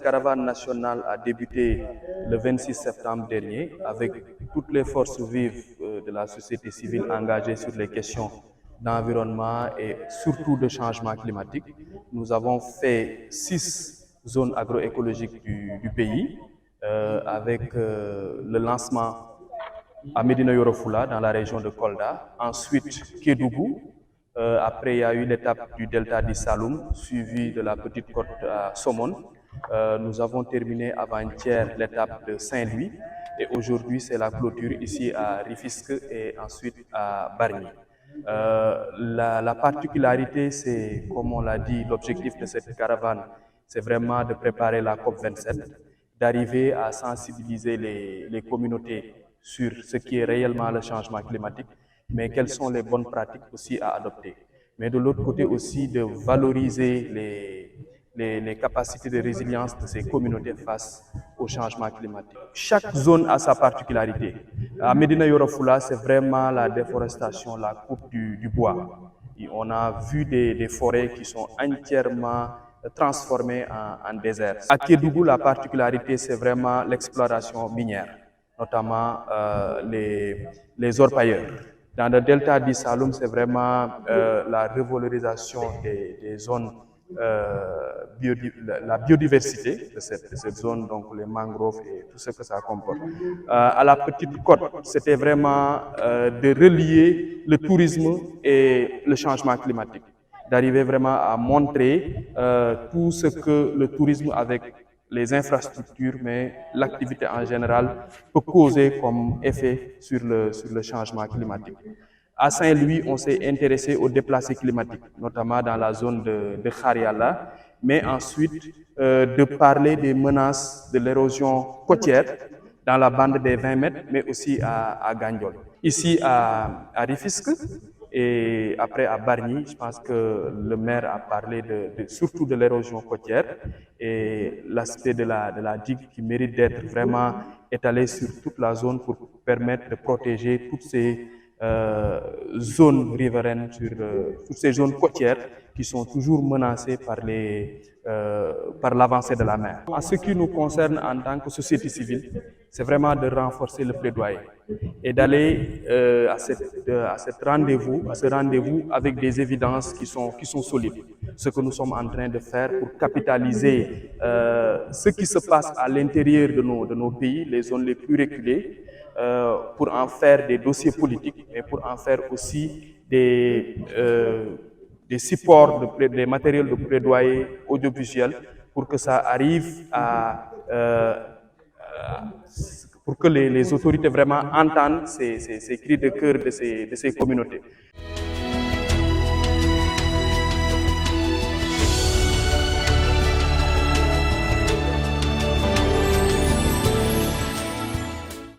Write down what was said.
caravane nationale a débuté le 26 septembre dernier avec toutes les forces vives de la société civile engagées sur les questions d'environnement et surtout de changement climatique. Nous avons fait 6 zones agroécologiques du pays avec le lancement à Médina Yoro Fula dans la région de Kolda, ensuite Kédougou. Après, il y a eu l'étape du delta du Saloum, suivie de la petite côte à Somone. Nous avons terminé avant-hier l'étape de Saint-Louis et aujourd'hui c'est la clôture ici à Rufisque et ensuite à Bargny. La particularité, c'est, comme on l'a dit, l'objectif de cette caravane, c'est vraiment de préparer la COP27, d'arriver à sensibiliser les communautés sur ce qui est réellement le changement climatique, mais quelles sont les bonnes pratiques aussi à adopter. Mais de l'autre côté aussi, de valoriser les capacités de résilience de ces communautés face au changement climatique. Chaque zone a sa particularité. À Médina Yoro Fula, c'est vraiment la déforestation, la coupe du bois. Et on a vu des forêts qui sont entièrement transformées en désert. À Kédougou, la particularité, c'est vraiment l'exploration minière, notamment les orpailleurs. Dans le delta du Saloum, c'est vraiment la revalorisation des zones, la biodiversité de cette zone, donc les mangroves et tout ce que ça comporte. À la petite côte, c'était vraiment de relier le tourisme et le changement climatique, d'arriver vraiment à montrer tout ce que le tourisme avec les infrastructures, mais l'activité en général peut causer comme effet sur le changement climatique. À Saint-Louis, on s'est intéressé aux déplacés climatiques, notamment dans la zone de Khariala, mais ensuite de parler des menaces de l'érosion côtière dans la bande des 20 mètres, mais aussi à Gandiol. Ici à Rufisque et après à Bargny, je pense que le maire a parlé surtout de l'érosion côtière et l'aspect de la digue qui mérite d'être vraiment étalé sur toute la zone pour permettre de protéger toutes ces zones riveraines, toutes ces zones côtières qui sont toujours menacées par l'avancée de la mer. En ce qui nous concerne en tant que société civile, c'est vraiment de renforcer le plaidoyer et d'aller à ce rendez-vous avec des évidences qui sont solides. Ce que nous sommes en train de faire pour capitaliser ce qui se passe à l'intérieur de nos pays, les zones les plus reculées, pour en faire des dossiers politiques et pour en faire aussi des supports, des matériels de plaidoyer audiovisuels pour que ça arrive pour que les autorités vraiment entendent ces cris de cœur de ces communautés.